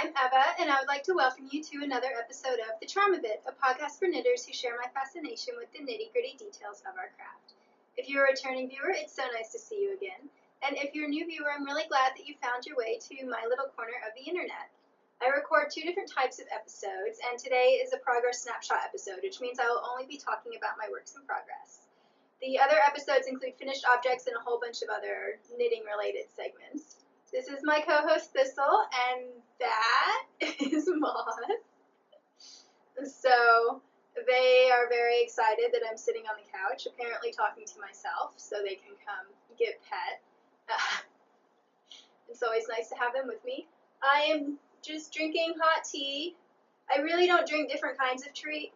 I'm Eva, and I would like to welcome you to another episode of The Charm of It, a podcast for knitters who share my fascination with the nitty-gritty details of our craft. If you're a returning viewer, it's so nice to see you again. And if you're a new viewer, I'm really glad that you found your way to my little corner of the internet. I record two different types of episodes, and today is a progress snapshot episode, which means I will only be talking about my works in progress. The other episodes include finished objects and a whole bunch of other knitting-related segments. This is my co-host Thistle, and that is Moth. So they are very excited that I'm sitting on the couch, apparently talking to myself, so they can come get pet. It's always nice to have them with me. I am just drinking hot tea. I really don't drink different kinds of tea.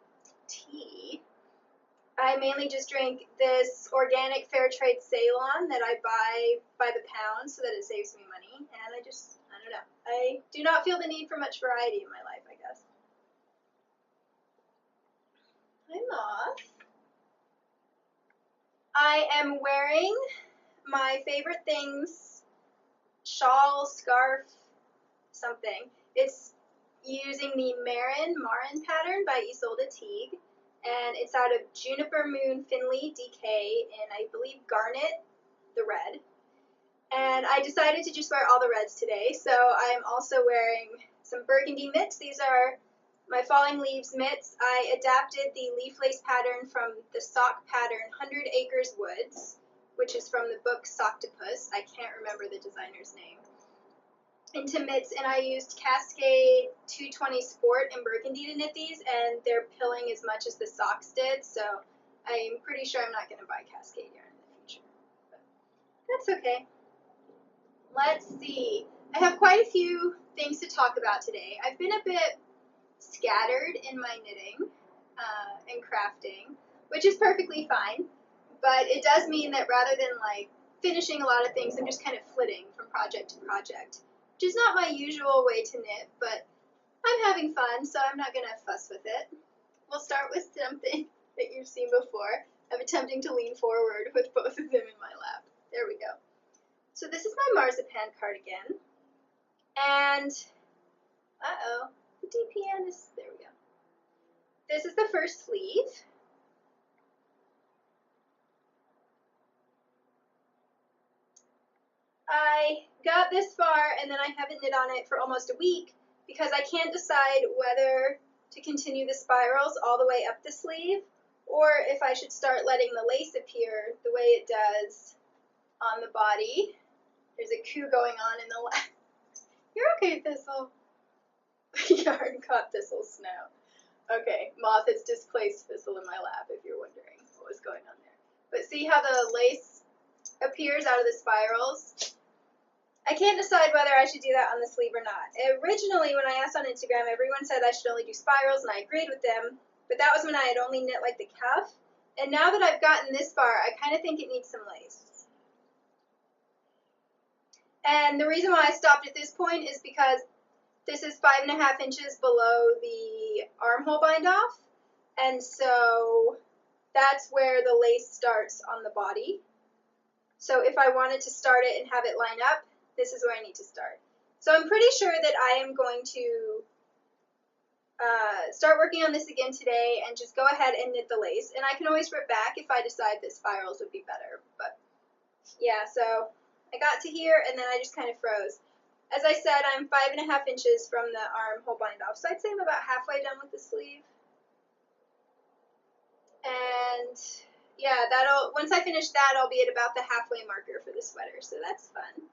I mainly just drink this organic fair trade Ceylon that I buy by the pound so that it saves me money. And I don't know. I do not feel the need for much variety in my life, I guess. Hi, Moth. I am wearing my favorite things, shawl, scarf, something. It's using the Marin pattern by Isolde Teague. And it's out of Juniper Moon Finley DK in, I believe, Garnet, the red. And I decided to just wear all the reds today, so I'm also wearing some burgundy mitts. These are my Falling Leaves mitts. I adapted the leaf lace pattern from the sock pattern 100 Acres Woods, which is from the book Socktopus. I can't remember the designer's name. Into mitts, and I used Cascade 220 Sport in burgundy to knit these, and they're pilling as much as the socks did, so I'm pretty sure I'm not going to buy Cascade yarn in the future. But that's okay. Let's see. I have quite a few things to talk about today. I've been a bit scattered in my knitting and crafting, which is perfectly fine, but it does mean that rather than finishing a lot of things, I'm just kind of flitting from project to project. Which is not my usual way to knit, but I'm having fun, so I'm not going to fuss with it. We'll start with something that you've seen before. I'm attempting to lean forward with both of them in my lap. There we go. So this is my Marzipan Cardigan, and, the DPN is, there we go. This is the first sleeve. I got this far and then I haven't knit on it for almost a week because I can't decide whether to continue the spirals all the way up the sleeve or if I should start letting the lace appear the way it does on the body. There's a coup going on in the lap. You're okay, Thistle. Yarn caught Thistle's snout. Okay, Moth has displaced Thistle in my lap if you're wondering what was going on there. But see how the lace appears out of the spirals? I can't decide whether I should do that on the sleeve or not. Originally, when I asked on Instagram, everyone said I should only do spirals, and I agreed with them, but that was when I had only knit the cuff, and now that I've gotten this far, I kind of think it needs some lace. And the reason why I stopped at this point is because this is 5.5 inches below the armhole bind off, and so that's where the lace starts on the body. So if I wanted to start it and have it line up, this is where I need to start. So I'm pretty sure that I am going to start working on this again today and just go ahead and knit the lace. And I can always rip back if I decide that spirals would be better. But yeah, so I got to here and then I just kind of froze. As I said, I'm 5.5 inches from the armhole bind off. So I'd say I'm about halfway done with the sleeve. And yeah, once I finish that, I'll be at about the halfway marker for the sweater, so that's fun.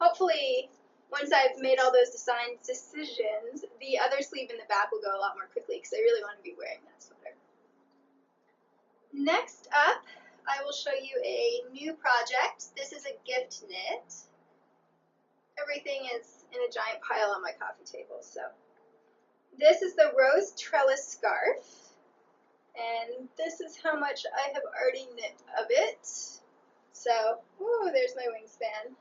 Hopefully, once I've made all those decisions, the other sleeve in the back will go a lot more quickly, because I really want to be wearing that sweater. Next up, I will show you a new project. This is a gift knit. Everything is in a giant pile on my coffee table, so. This is the Rose Trellis Scarf. And this is how much I have already knit of it. So, there's my wingspan.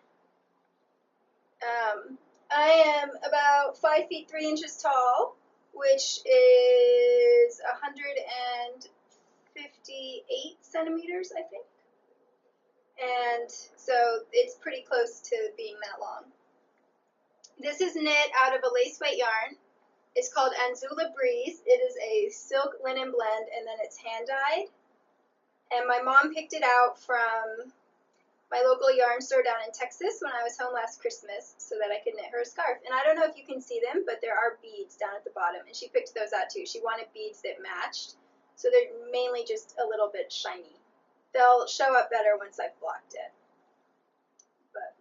I am about 5 feet 3 inches tall, which is 158 centimeters, I think. And so it's pretty close to being that long. This is knit out of a lace weight yarn. It's called Anzula Breeze. It is a silk linen blend, and then it's hand dyed. And my mom picked it out from my local yarn store down in Texas when I was home last Christmas so that I could knit her a scarf. And I don't know if you can see them, but there are beads down at the bottom, and she picked those out too. She wanted beads that matched, so they're mainly just a little bit shiny. They'll show up better once I've blocked it. But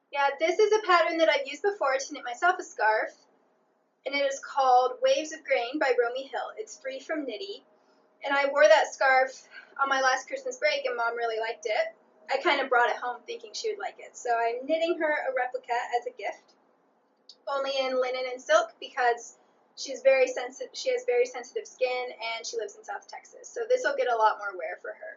yeah, this is a pattern that I've used before to knit myself a scarf, and it is called Waves of Grain by Romy Hill. It's free from Knitty, and I wore that scarf on my last Christmas break, and Mom really liked it. I kind of brought it home thinking she would like it. So I'm knitting her a replica as a gift, only in linen and silk because she has very sensitive skin and she lives in South Texas. So this will get a lot more wear for her.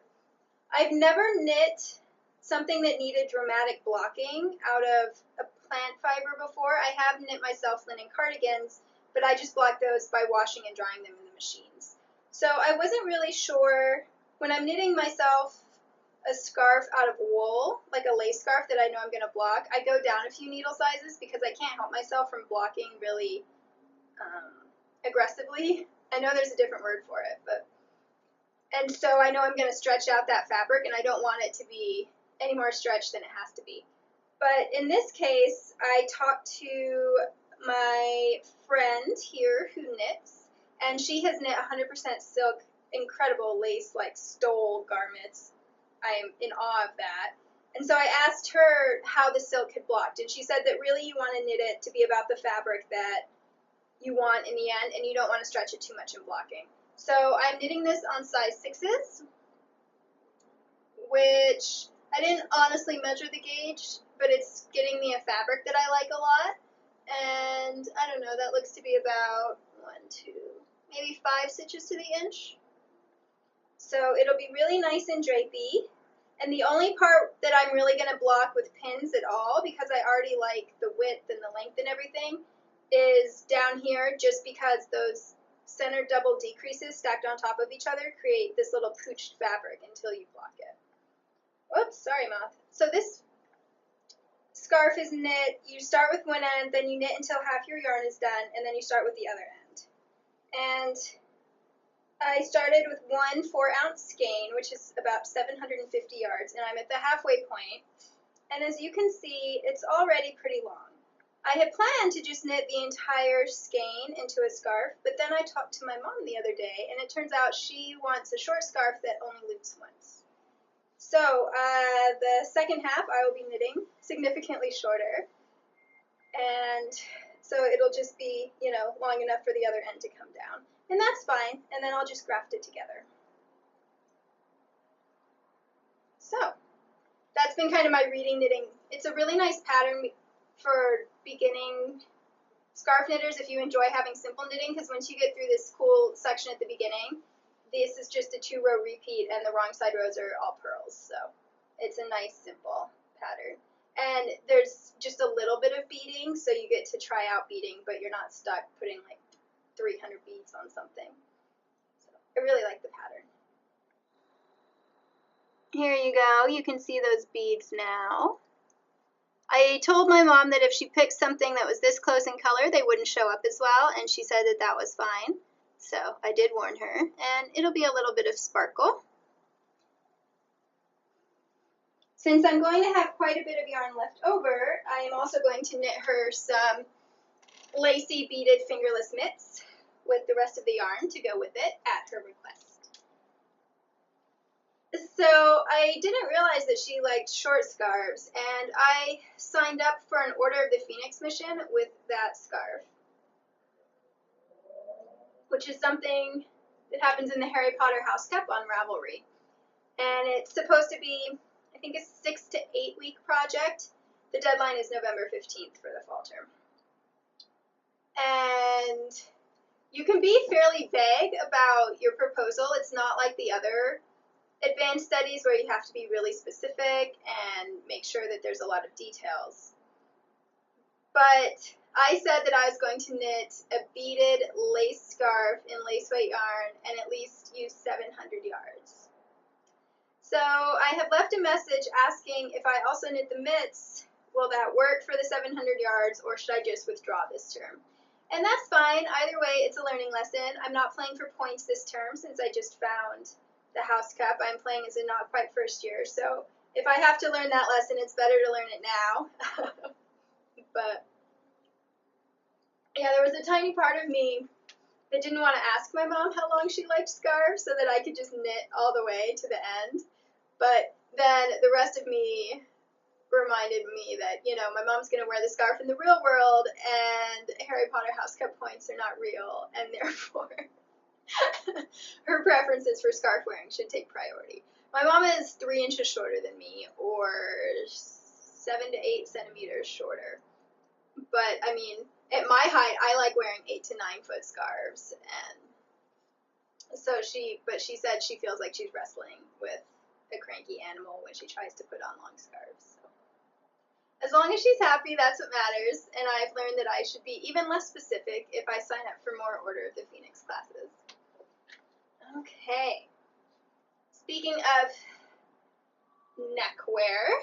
I've never knit something that needed dramatic blocking out of a plant fiber before. I have knit myself linen cardigans, but I just block those by washing and drying them in the machines. So I wasn't really sure when I'm knitting myself a scarf out of wool, like a lace scarf that I know I'm going to block, I go down a few needle sizes because I can't help myself from blocking really aggressively. I know there's a different word for it, and so I know I'm going to stretch out that fabric, and I don't want it to be any more stretched than it has to be. But in this case, I talked to my friend here who knits, and she has knit 100% silk, incredible lace, like stole garments. I am in awe of that. And so I asked her how the silk had blocked, and she said that really you want to knit it to be about the fabric that you want in the end, and you don't want to stretch it too much in blocking. So I'm knitting this on size 6s, which I didn't honestly measure the gauge, but it's getting me a fabric that I like a lot. And I don't know, that looks to be about maybe 5 stitches to the inch. So it'll be really nice and drapey. And the only part that I'm really going to block with pins at all, because I already like the width and the length and everything, is down here, just because those center double decreases stacked on top of each other create this little pooched fabric until you block it. Oops, sorry, moth. So this scarf is knit, you start with one end, then you knit until half your yarn is done, and then you start with the other end. And I started with one 4-ounce skein, which is about 750 yards, and I'm at the halfway point. And as you can see, it's already pretty long. I had planned to just knit the entire skein into a scarf, but then I talked to my mom the other day, and it turns out she wants a short scarf that only loops once. So the second half I will be knitting significantly shorter, and so it'll just be, long enough for the other end to come down. And that's fine, and then I'll just graft it together. So that's been kind of my reading knitting. It's a really nice pattern for beginning scarf knitters if you enjoy having simple knitting, because once you get through this cool section at the beginning, this is just a 2-row repeat, and the wrong side rows are all purls. So it's a nice, simple pattern. And there's just a little bit of beading, so you get to try out beading, but you're not stuck putting like 300 beads on something. So I really like the pattern. Here you go. You can see those beads now. I told my mom that if she picked something that was this close in color, they wouldn't show up as well, and she said that that was fine. So I did warn her, and it'll be a little bit of sparkle. Since I'm going to have quite a bit of yarn left over, I am also going to knit her some lacy beaded fingerless mitts with the rest of the yarn to go with it at her request. So I didn't realize that she liked short scarves, and I signed up for an Order of the Phoenix mission with that scarf, which is something that happens in the Harry Potter house cup on Ravelry. And it's supposed to be, I think, a 6 to 8 week project. The deadline is November 15th for the fall term. And you can be fairly vague about your proposal. It's not like the other advanced studies where you have to be really specific and make sure that there's a lot of details. But I said that I was going to knit a beaded lace scarf in lace weight yarn and at least use 700 yards. So I have left a message asking if I also knit the mitts will that work for the 700 yards, or should I just withdraw this term? And that's fine. Either way, it's a learning lesson. I'm not playing for points this term since I just found the House Cup. I'm playing as a not quite first year, so if I have to learn that lesson, it's better to learn it now. But yeah, there was a tiny part of me that didn't want to ask my mom how long she liked scarves so that I could just knit all the way to the end. But then the rest of me reminded me that, you know, my mom's going to wear the scarf in the real world, and Harry Potter House Cup points are not real, and therefore her preferences for scarf wearing should take priority. My mom is 3 inches shorter than me, or 7 to 8 centimeters shorter. But, I mean, at my height, I like wearing 8 to 9 foot scarves, and so she said she feels like she's wrestling with a cranky animal when she tries to put on long scarves. So, as long as she's happy, that's what matters, and I've learned that I should be even less specific if I sign up for more Order of the Phoenix classes. Okay. Speaking of neckwear,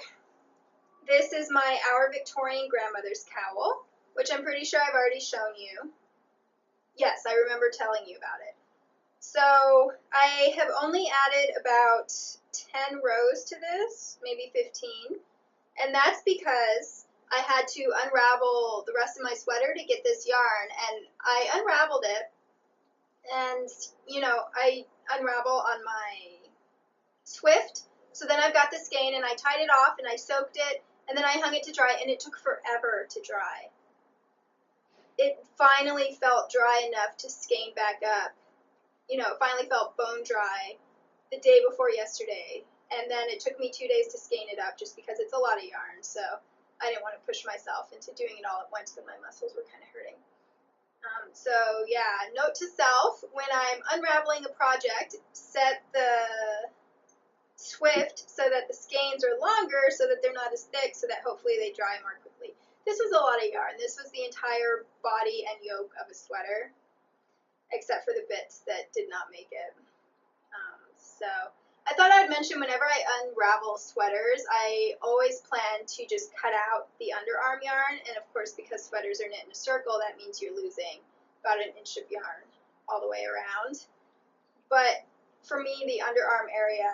this is our Victorian grandmother's cowl, which I'm pretty sure I've already shown you. Yes, I remember telling you about it. So I have only added about 10 rows to this, maybe 15, and that's because I had to unravel the rest of my sweater to get this yarn, and I unraveled it, and, you know, I unravel on my Swift, so then I've got the skein, and I tied it off, and I soaked it, and then I hung it to dry, and it took forever to dry. It finally felt dry enough to skein back up. You know, it finally felt bone dry the day before yesterday, and then it took me 2 days to skein it up just because it's a lot of yarn, so I didn't want to push myself into doing it all at once when my muscles were kind of hurting. So yeah, note to self, when I'm unraveling a project, set the Swift so that the skeins are longer so that they're not as thick, so that hopefully they dry more quickly. This was a lot of yarn. This was the entire body and yoke of a sweater, except for the bits that did not make it. So I thought I'd mention, whenever I unravel sweaters, I always plan to just cut out the underarm yarn, and of course, because sweaters are knit in a circle, that means you're losing about 1 inch of yarn all the way around. But for me, the underarm area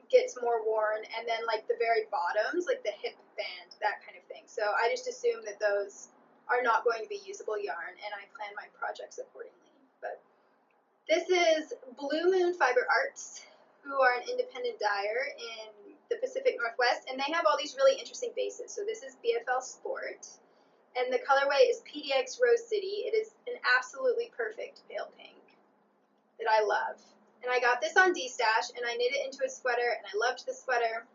gets more worn, and then like the very bottoms, like the hip band, that kind of thing. So I just assume that those are not going to be usable yarn, and I plan my projects accordingly. But this is Blue Moon Fiber Arts, who are an independent dyer in the Pacific Northwest, and they have all these really interesting bases. So this is BFL Sport, and the colorway is PDX Rose City. It is an absolutely perfect pale pink that I love. And I got this on D-Stash, and I knit it into a sweater, and I loved the sweater,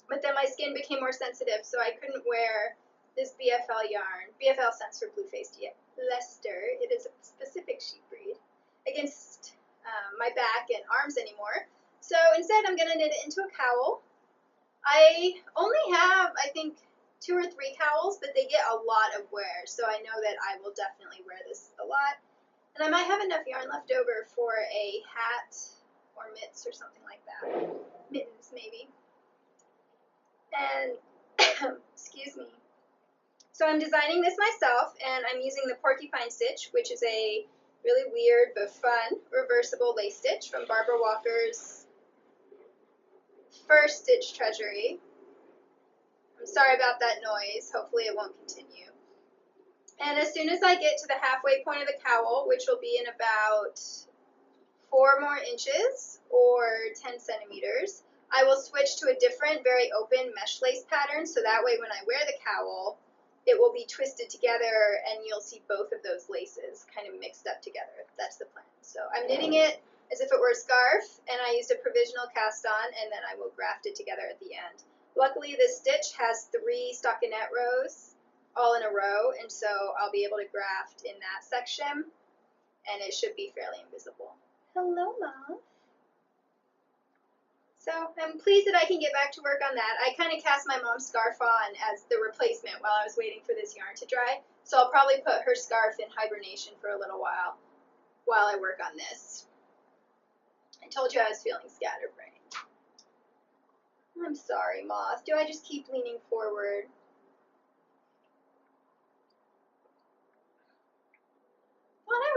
but then my skin became more sensitive, so I couldn't wear this BFL yarn. BFL stands for Blue-Faced Leicester. It is a specific sheep breed, against my back and arms anymore. So instead, I'm going to knit it into a cowl. I only have, I think, 2 or 3 cowls, but they get a lot of wear, so I know that I will definitely wear this a lot. And I might have enough yarn left over for a hat or mitts or something like that. Mittens, maybe. And, excuse me. So I'm designing this myself, and I'm using the Porcupine Stitch, which is a really weird but fun reversible lace stitch from Barbara Walker's First Stitch Treasury. I'm sorry about that noise. Hopefully it won't continue. And as soon as I get to the halfway point of the cowl, which will be in about 4 more inches or 10 centimeters, I will switch to a different, very open mesh lace pattern, so that way when I wear the cowl, it will be twisted together, and you'll see both of those laces kind of mixed up together. That's the plan. So I'm knitting it as if it were a scarf, and I used a provisional cast on, and then I will graft it together at the end. Luckily, this stitch has 3 stockinette rows all in a row, and so I'll be able to graft in that section, and it should be fairly invisible. Hello, Mom. So I'm pleased that I can get back to work on that. I kind of cast my mom's scarf on as the replacement while I was waiting for this yarn to dry, so I'll probably put her scarf in hibernation for a little while I work on this. I told you I was feeling scatterbrained. I'm sorry, Moth. Do I just keep leaning forward?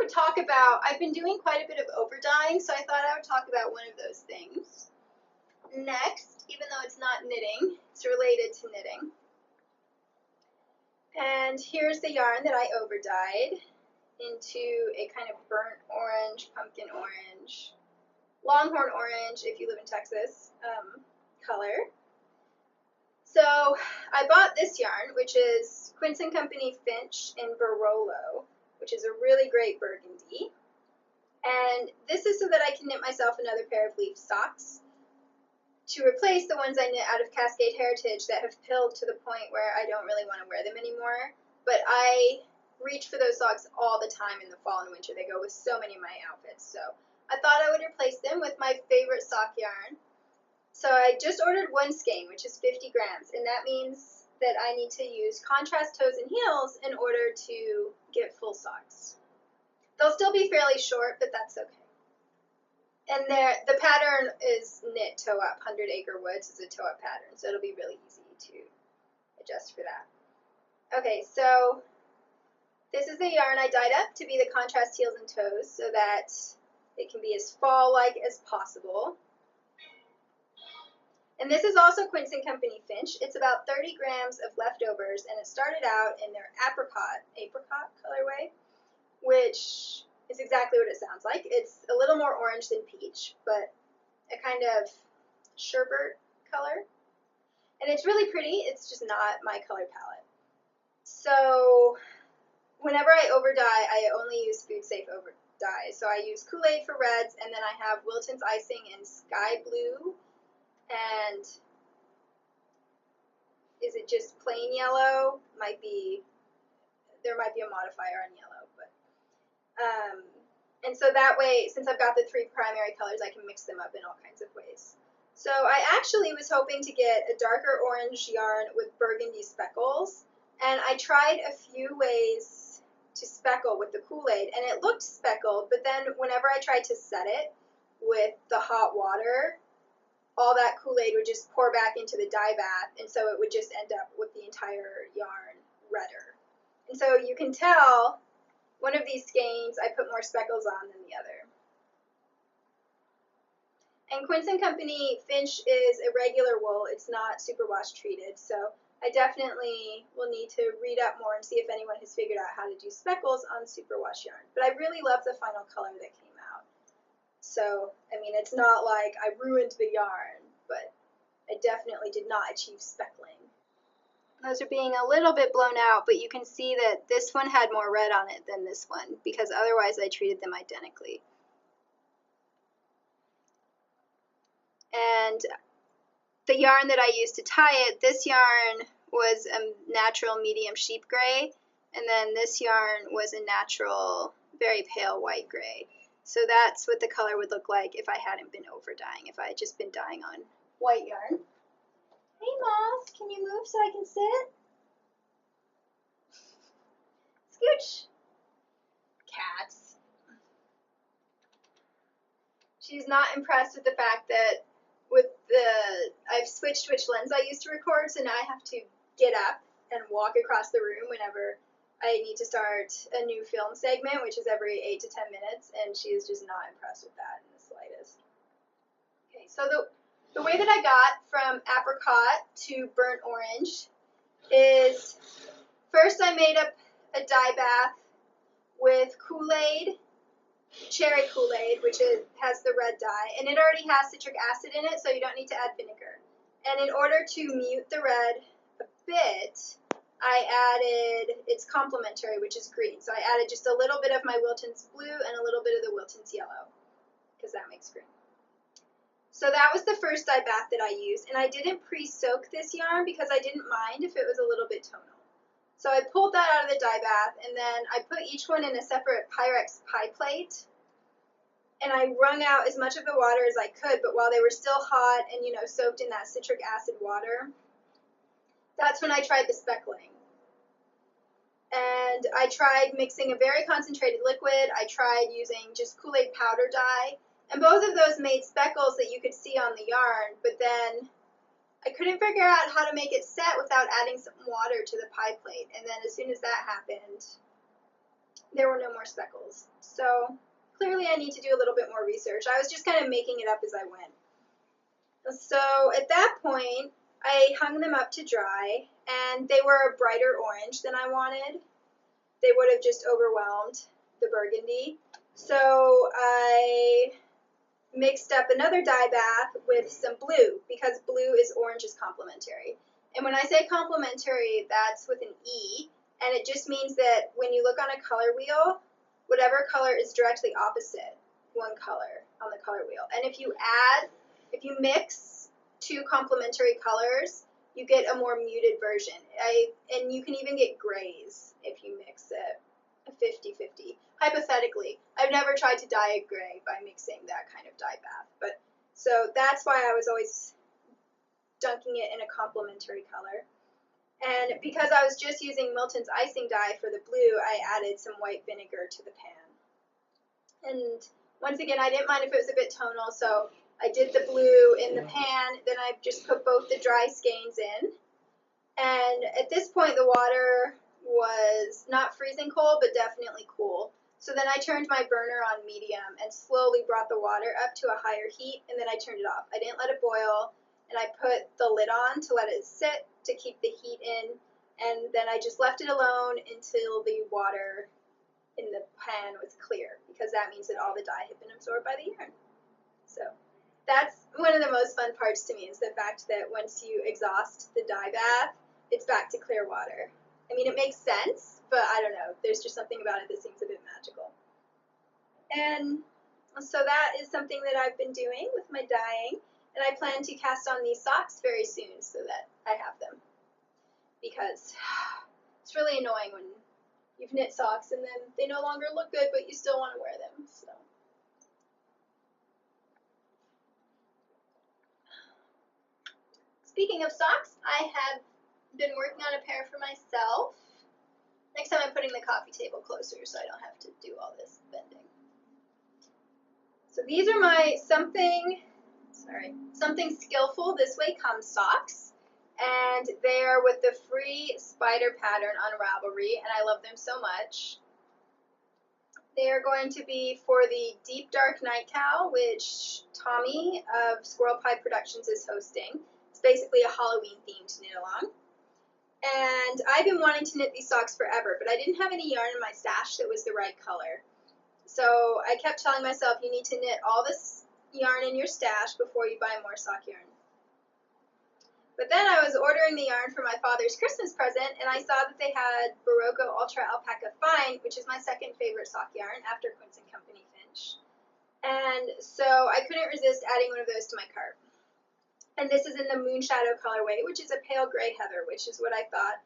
would talk about, I've been doing quite a bit of overdying, so I thought I would talk about one of those things. Next, even though it's not knitting, it's related to knitting. And here's the yarn that I overdyed into a kind of burnt orange, pumpkin orange, longhorn orange if you live in Texas, color. So I bought this yarn, which is Quince Co Finch in Barolo, which is a really great burgundy. And this is so that I can knit myself another pair of leaf socks to replace the ones I knit out of Cascade Heritage that have pilled to the point where I don't really want to wear them anymore. But I reach for those socks all the time in the fall and winter. They go with so many of my outfits. So I thought I would replace them with my favorite sock yarn. So I just ordered one skein, which is 50 grams, and that means that I need to use contrast toes and heels in order to get full socks. They'll still be fairly short, but that's okay. And the pattern is knit toe up. 100 Acre Woods is a toe up pattern, so it'll be really easy to adjust for that. Okay, so this is the yarn I dyed up to be the contrast heels and toes so that it can be as fall-like as possible. And this is also Quince Co Finch. It's about 30 grams of leftovers, and it started out in their apricot colorway, which is exactly what it sounds like. It's a little more orange than peach, but a kind of sherbet color. And it's really pretty. It's just not my color palette. So whenever I overdye, I only use food safe overdye. So I use Kool-Aid for reds, and then I have Wilton's icing in sky blue. And is it just plain yellow? There might be a modifier on yellow, but and so that way, since I've got the three primary colors, I can mix them up in all kinds of ways. So I actually was hoping to get a darker orange yarn with burgundy speckles, and I tried a few ways to speckle with the Kool-Aid, and it looked speckled, but then whenever I tried to set it with the hot water, all that Kool-Aid would just pour back into the dye bath, and so it would just end up with the entire yarn redder. And so you can tell one of these skeins I put more speckles on than the other. And Quince Co Finch is a regular wool. It's not superwash treated, so I definitely will need to read up more and see if anyone has figured out how to do speckles on superwash yarn. But I really love the final color that came out. So, I mean, it's not like I ruined the yarn, but I definitely did not achieve speckling. Those are being a little bit blown out, but you can see that this one had more red on it than this one, because otherwise I treated them identically. And the yarn that I used to tie it, this yarn was a natural medium sheep gray, and then this yarn was a natural, very pale white gray. So that's what the color would look like if I hadn't been overdying, if I had just been dyeing on white yarn. Hey, Moss, can you move so I can sit? Scooch. Cats. She's not impressed with the fact that I've switched which lens I use to record, so now I have to get up and walk across the room whenever I need to start a new film segment, which is every 8 to 10 minutes, and she is just not impressed with that in the slightest. Okay, so the way that I got from apricot to burnt orange is first I made up a dye bath with Kool-Aid, cherry Kool-Aid, which has the red dye, and it already has citric acid in it, so you don't need to add vinegar. And in order to mute the red a bit, I added, it's complementary, which is green, so I added just a little bit of my Wilton's blue and a little bit of the Wilton's yellow, because that makes green. So that was the first dye bath that I used, and I didn't pre-soak this yarn because I didn't mind if it was a little bit tonal. So I pulled that out of the dye bath, and then I put each one in a separate Pyrex pie plate, and I wrung out as much of the water as I could, but while they were still hot and, soaked in that citric acid water, that's when I tried the speckling. And I tried mixing a very concentrated liquid. I tried using just Kool-Aid powder dye, and both of those made speckles that you could see on the yarn, but then I couldn't figure out how to make it set without adding some water to the pie plate, and then as soon as that happened, there were no more speckles. So clearly I need to do a little bit more research. I was just kind of making it up as I went. So at that point, I hung them up to dry, and they were a brighter orange than I wanted. They would have just overwhelmed the burgundy. So I mixed up another dye bath with some blue, because blue is orange is complementary. And when I say complementary, that's with an E, and it just means that when you look on a color wheel, whatever color is directly opposite one color on the color wheel. And if you mix two complementary colors, you get a more muted version. And you can even get grays if you mix it, a 50-50. Hypothetically, I've never tried to dye a gray by mixing that kind of dye bath, but so that's why I was always dunking it in a complementary color. And because I was just using Milton's icing dye for the blue, I added some white vinegar to the pan. And once again, I didn't mind if it was a bit tonal, so I did the blue in the pan, then I just put both the dry skeins in. And at this point, the water was not freezing cold, but definitely cool. So then I turned my burner on medium and slowly brought the water up to a higher heat, and then I turned it off. I didn't let it boil, and I put the lid on to let it sit to keep the heat in, and then I just left it alone until the water in the pan was clear, because that means that all the dye had been absorbed by the yarn. So that's one of the most fun parts to me, is the fact that once you exhaust the dye bath, it's back to clear water. I mean, it makes sense, but I don't know. There's just something about it that seems a bit magical. And so that is something that I've been doing with my dyeing, and I plan to cast on these socks very soon so that I have them, because it's really annoying when you've knit socks and then they no longer look good, but you still want to wear them. So. Speaking of socks, I have been working on a pair for myself. Next time I'm putting the coffee table closer so I don't have to do all this bending. So these are my something Skillful This Way Comes socks, and they're with the free spider pattern on Ravelry, and I love them so much. They are going to be for the Deep Dark Night Cowl, which Tommy of Squirrel Pie Productions is hosting. It's basically a Halloween themed knit along. And I've been wanting to knit these socks forever, but I didn't have any yarn in my stash that was the right color. So I kept telling myself, you need to knit all this yarn in your stash before you buy more sock yarn. But then I was ordering the yarn for my father's Christmas present, and I saw that they had Barolo Ultra Alpaca Fine, which is my second favorite sock yarn after Quince Co Finch. And so I couldn't resist adding one of those to my cart. And this is in the Moonshadow colorway, which is a pale gray heather, which is what I thought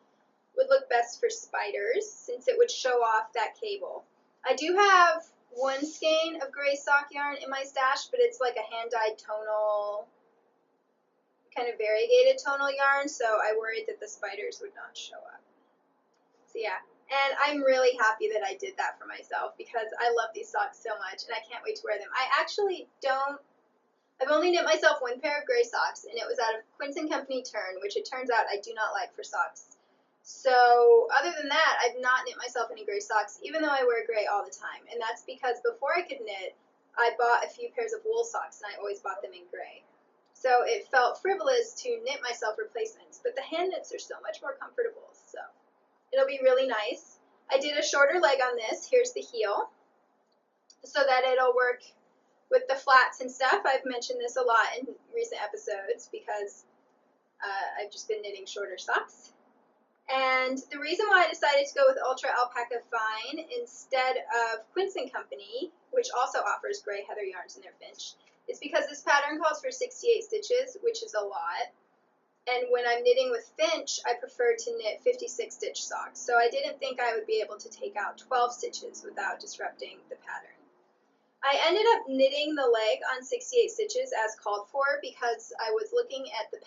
would look best for spiders, since it would show off that cable. I do have one skein of gray sock yarn in my stash, but it's like a hand-dyed tonal, kind of variegated tonal yarn, so I worried that the spiders would not show up. So yeah, and I'm really happy that I did that for myself, because I love these socks so much, and I can't wait to wear them. I've only knit myself one pair of gray socks, and it was out of Quince & Company Turn, which it turns out I do not like for socks. So other than that, I've not knit myself any gray socks, even though I wear gray all the time. And that's because before I could knit, I bought a few pairs of wool socks, and I always bought them in gray. So it felt frivolous to knit myself replacements, but the hand knits are so much more comfortable, so it'll be really nice. I did a shorter leg on this. Here's the heel, so that it'll work with the flats and stuff. I've mentioned this a lot in recent episodes because I've just been knitting shorter socks. And the reason why I decided to go with Ultra Alpaca Fine instead of Quince & Company, which also offers gray heather yarns in their Finch, is because this pattern calls for 68 stitches, which is a lot. And when I'm knitting with Finch, I prefer to knit 56 stitch socks. So I didn't think I would be able to take out 12 stitches without disrupting the pattern. I ended up knitting the leg on 68 stitches as called for, because I was looking at the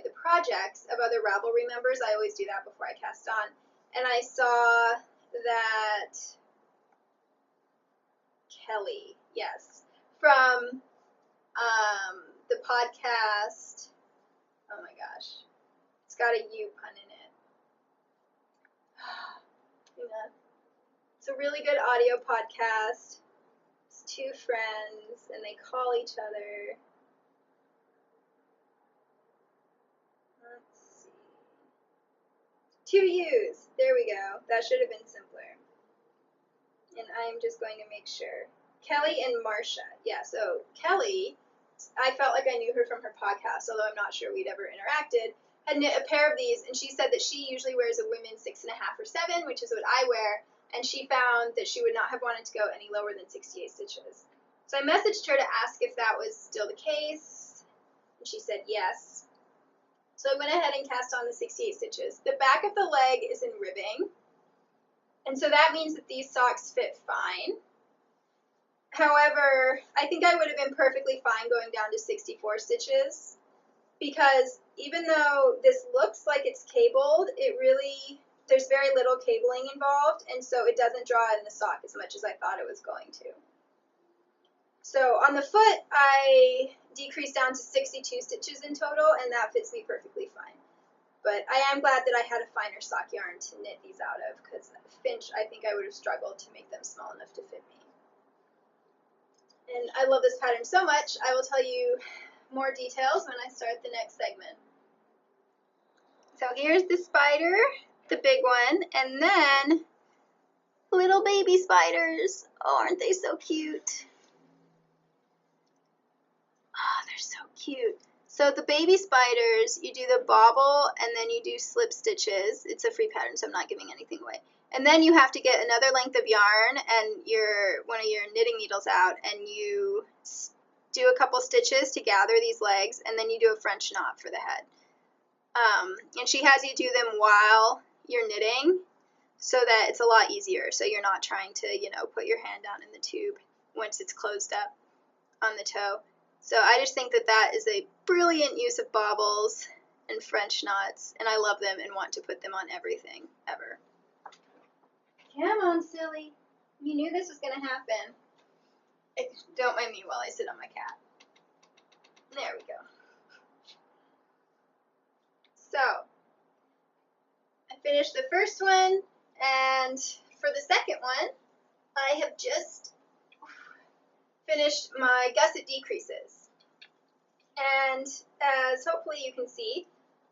the projects of other Ravelry members. I always do that before I cast on. And I saw that Kelly, yes, from the podcast, oh my gosh, it's got a U pun in it. It's a really good audio podcast. It's two friends, and they call each other. Let's see. Two U's. There we go. That should have been simpler. And I'm just going to make sure. Kelly and Marsha. Yeah, so Kelly, I felt like I knew her from her podcast, although I'm not sure we'd ever interacted, had knit a pair of these, and she said that she usually wears a women's 6.5 or 7, which is what I wear, and she found that she would not have wanted to go any lower than 68 stitches. So I messaged her to ask if that was still the case, and she said yes. So I went ahead and cast on the 68 stitches. The back of the leg is in ribbing, and so that means that these socks fit fine. However, I think I would have been perfectly fine going down to 64 stitches, because even though this looks like it's cabled, there's very little cabling involved, and so it doesn't draw in the sock as much as I thought it was going to. So on the foot, I decreased down to 62 stitches in total, and that fits me perfectly fine. But I am glad that I had a finer sock yarn to knit these out of, because Finch, I think I would have struggled to make them small enough to fit me. And I love this pattern so much, I will tell you more details when I start the next segment. So here's the spider, the big one, and then little baby spiders. Oh, aren't they so cute? Oh, they're so cute. So the baby spiders, you do the bobble and then you do slip stitches. It's a free pattern, so I'm not giving anything away. And then you have to get another length of yarn and one of your knitting needles out, and you do a couple stitches to gather these legs, and then you do a French knot for the head. And she has you do them while you're knitting so that it's a lot easier, so you're not trying to, put your hand down in the tube once it's closed up on the toe. So I just think that that is a brilliant use of bobbles and French knots, and I love them and want to put them on everything, ever. Come on, silly. You knew this was going to happen. Don't mind me while I sit on my cat. There we go. So, I finished the first one, and for the second one, I have just finished my gusset decreases. And as hopefully you can see,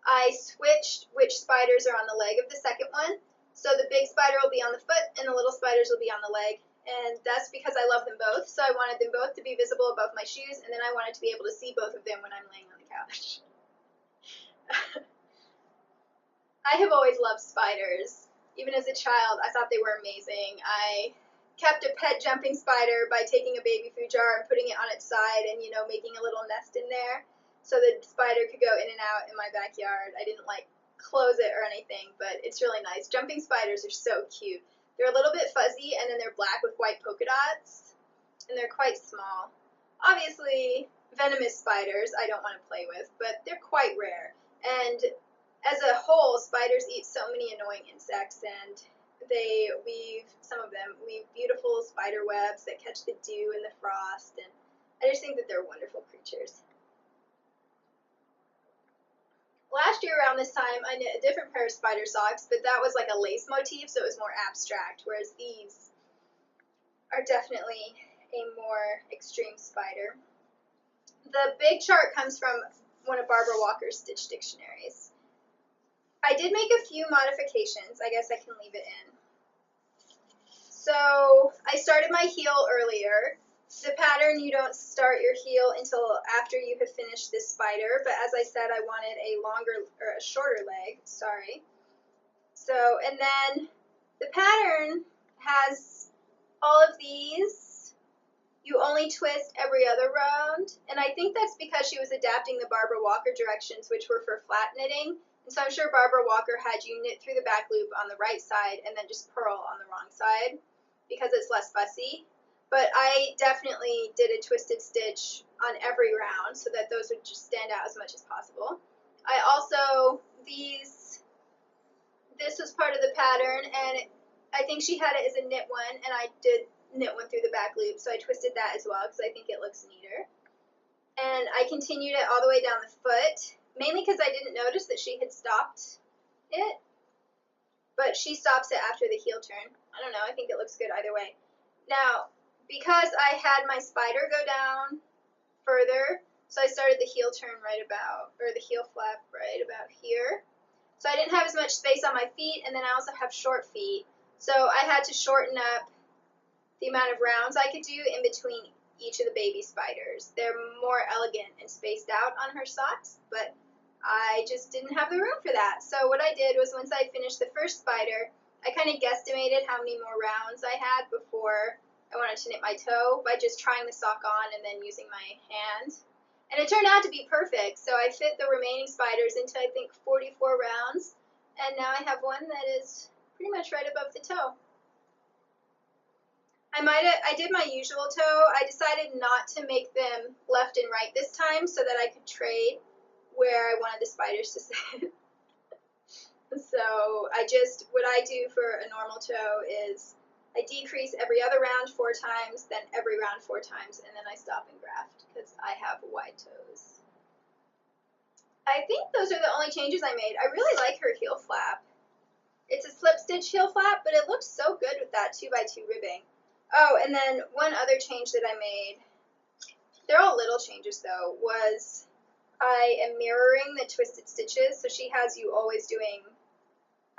I switched which spiders are on the leg of the second one. So the big spider will be on the foot and the little spiders will be on the leg. And that's because I love them both. So I wanted them both to be visible above my shoes, and then I wanted to be able to see both of them when I'm laying on the couch. I have always loved spiders. Even as a child, I thought they were amazing. I kept a pet jumping spider by taking a baby food jar and putting it on its side and, making a little nest in there so the spider could go in and out in my backyard. I didn't, close it or anything, but it's really nice. Jumping spiders are so cute. They're a little bit fuzzy, and then they're black with white polka dots, and they're quite small. Obviously, venomous spiders I don't want to play with, but they're quite rare. And as a whole, spiders eat so many annoying insects, and some of them weave beautiful spider webs that catch the dew and the frost, and I just think that they're wonderful creatures. Last year around this time, I knit a different pair of spider socks, but that was like a lace motif, so it was more abstract, whereas these are definitely a more extreme spider. The big chart comes from one of Barbara Walker's stitch dictionaries. I did make a few modifications. I guess I can leave it in. So I started my heel earlier. The pattern, you don't start your heel until after you have finished this spider, but as I said, I wanted a shorter leg, sorry. So, and then the pattern has all of these. You only twist every other round, and I think that's because she was adapting the Barbara Walker directions, which were for flat knitting, and so I'm sure Barbara Walker had you knit through the back loop on the right side and then just purl on the wrong side because it's less fussy. But I definitely did a twisted stitch on every round so that those would just stand out as much as possible. I also, this was part of the pattern, and I think she had it as a knit one, and I did knit one through the back loop, so I twisted that as well because I think it looks neater. And I continued it all the way down the foot, mainly because I didn't notice that she had stopped it. but she stops it after the heel turn. I don't know, I think it looks good either way. Now, because I had my spider go down further, so I started the heel turn right about, or the heel flap right about here. So I didn't have as much space on my feet, and then I also have short feet. So I had to shorten up the amount of rounds I could do in between each of the baby spiders. They're more elegant and spaced out on her socks, but I just didn't have the room for that. So what I did was once I finished the first spider, I kind of guesstimated how many more rounds I had before I wanted to knit my toe by just trying the sock on and then using my hand. And it turned out to be perfect, so I fit the remaining spiders into I think 44 rounds, and now I have one that is pretty much right above the toe. I did my usual toe. I decided not to make them left and right this time so that I could trade where I wanted the spiders to sit. So what I do for a normal toe is I decrease every other round 4 times, then every round 4 times, and then I stop and graft because I have wide toes. I think those are the only changes I made. I really like her heel flap. It's a slip stitch heel flap, but it looks so good with that 2x2 ribbing. Oh, and then one other change that I made, they're all little changes though, was I am mirroring the twisted stitches, so she has you always doing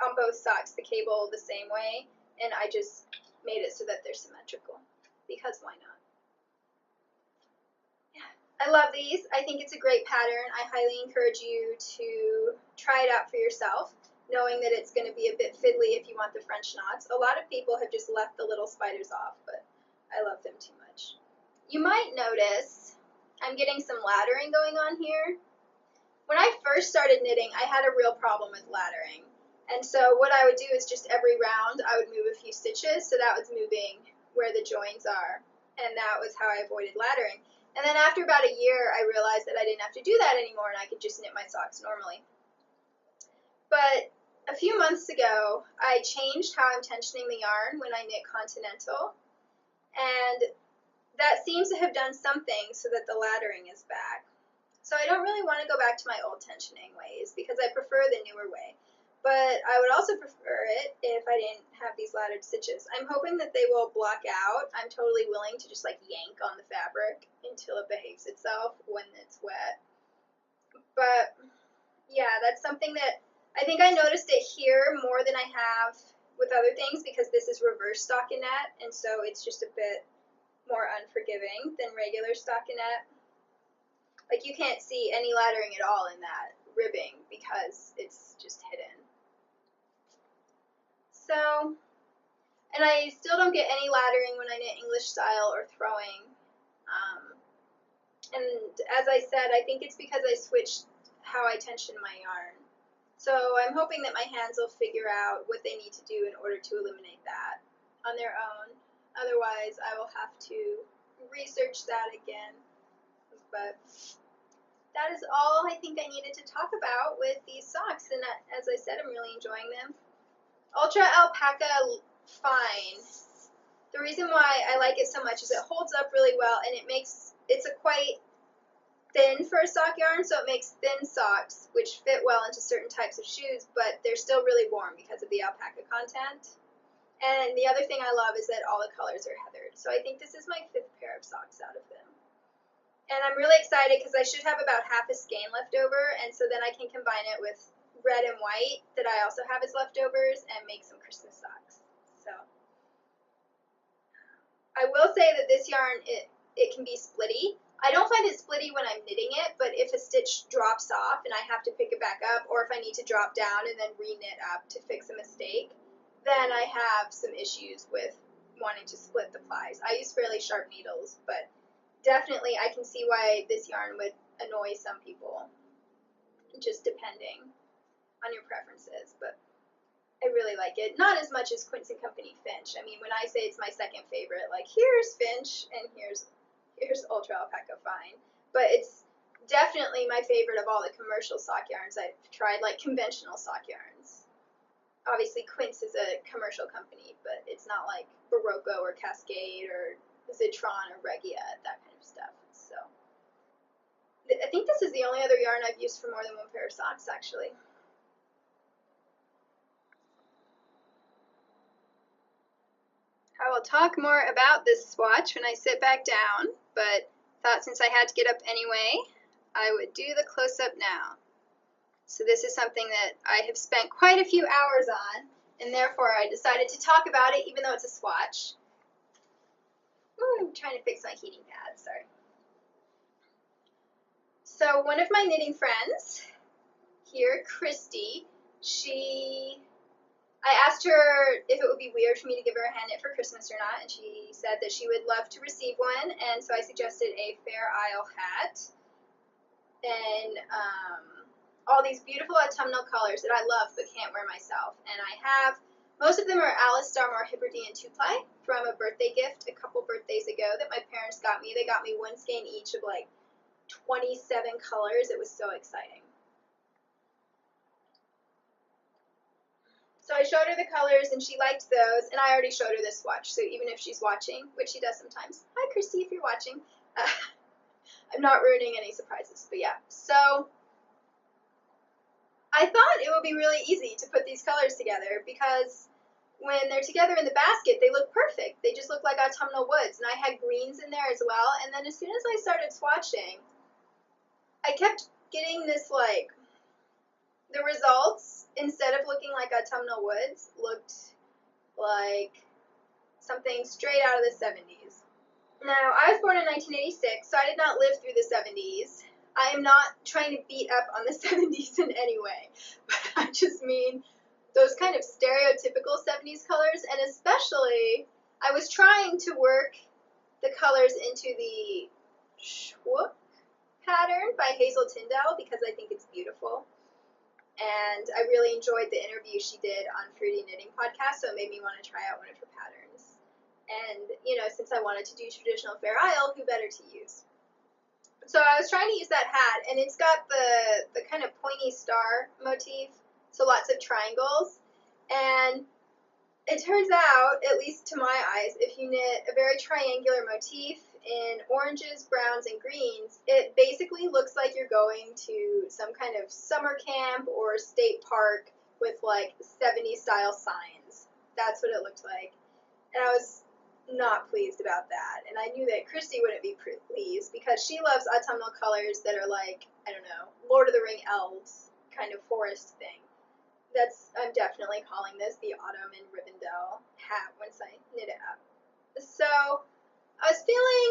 on both socks the cable the same way, and I just made it so that they're symmetrical, because why not? Yeah, I love these. I think it's a great pattern. I highly encourage you to try it out for yourself, knowing that it's going to be a bit fiddly if you want the French knots. A lot of people have just left the little spiders off, but I love them too much. You might notice I'm getting some laddering going on here. When I first started knitting, I had a real problem with laddering. And so what I would do is just every round I would move a few stitches, so that was moving where the joins are, and that was how I avoided laddering. And then after about a year, I realized that I didn't have to do that anymore, and I could just knit my socks normally. But a few months ago, I changed how I'm tensioning the yarn when I knit Continental, and that seems to have done something so that the laddering is back. So I don't really want to go back to my old tensioning ways because I prefer the newer way. But I would also prefer it if I didn't have these laddered stitches. I'm hoping that they will block out. I'm totally willing to just like yank on the fabric until it behaves itself when it's wet. But yeah, that's something that I think I noticed it here more than I have with other things because this is reverse stockinette, and so it's just a bit more unforgiving than regular stockinette. Like you can't see any laddering at all in that ribbing because it's just hidden. So, and I still don't get any laddering when I knit English style or throwing. And as I said, I think it's because I switched how I tension my yarn. So I'm hoping that my hands will figure out what they need to do in order to eliminate that on their own. Otherwise, I will have to research that again. But that is all I think I needed to talk about with these socks. And as I said, I'm really enjoying them. Ultra Alpaca Fine. The reason why I like it so much is it holds up really well, and it's a quite thin for a sock yarn, so it makes thin socks, which fit well into certain types of shoes, but they're still really warm because of the alpaca content. And the other thing I love is that all the colors are heathered. So I think this is my 5th pair of socks out of them. And I'm really excited because I should have about half a skein left over, and so then I can combine it with red and white that I also have as leftovers and make some Christmas socks. So I will say that this yarn, it can be splitty. I don't find it splitty when I'm knitting it, but if a stitch drops off and I have to pick it back up, or if I need to drop down and then re-knit up to fix a mistake, then I have some issues with wanting to split the plies. I use fairly sharp needles, but definitely I can see why this yarn would annoy some people, just depending on your preferences, but I really like it. Not as much as Quince Co Finch. I mean, when I say it's my 2nd favorite, like here's Finch and here's Ultra Alpaca Fine, but it's definitely my favorite of all the commercial sock yarns I've tried, like conventional sock yarns. Obviously, Quince is a commercial company, but it's not like Barolo or Cascade or Zitron or Regia, that kind of stuff. So I think this is the only other yarn I've used for more than 1 pair of socks, actually. I'll talk more about this swatch when I sit back down, but thought since I had to get up anyway, I would do the close-up now. So this is something that I have spent quite a few hours on, and therefore I decided to talk about it even though it's a swatch. Ooh, I'm trying to fix my heating pad, sorry. So one of my knitting friends here, Christy, I asked her if it would be weird for me to give her a hand knit for Christmas or not, and she said that she would love to receive one, and so I suggested a Fair Isle hat and all these beautiful autumnal colors that I love but can't wear myself. And I have, most of them are Alice Starmore Hebridean 2-ply from a birthday gift a couple birthdays ago that my parents got me. They got me one skein each of like 27 colors. It was so exciting. So I showed her the colors, and she liked those, and I already showed her this swatch, so even if she's watching, which she does sometimes, hi Christy if you're watching, I'm not ruining any surprises, but yeah. So I thought it would be really easy to put these colors together, because when they're together in the basket, they look perfect. They just look like autumnal woods, and I had greens in there as well, and then as soon as I started swatching, I kept getting this, like, the results, instead of looking like autumnal woods, looked like something straight out of the 70s. Now, I was born in 1986, so I did not live through the 70s. I am not trying to beat up on the 70s in any way, but I just mean those kind of stereotypical 70s colors, and especially, I was trying to work the colors into the Schwook pattern by Hazel Tyndall because I think it's beautiful. And I really enjoyed the interview she did on Fruity Knitting Podcast, so it made me want to try out one of her patterns. And, you know, since I wanted to do traditional Fair Isle, who better to use? So I was trying to use that hat, and it's got the kind of pointy star motif, so lots of triangles. And it turns out, at least to my eyes, if you knit a very triangular motif in oranges, browns, and greens, it basically looks like you're going to some kind of summer camp or state park with like 70s style signs. That's what it looked like. And I was not pleased about that. And I knew that Christy wouldn't be pleased because she loves autumnal colors that are like, I don't know, Lord of the Ring elves kind of forest thing. I'm definitely calling this the Autumn in Rivendell Hat once I knit it up. So I was feeling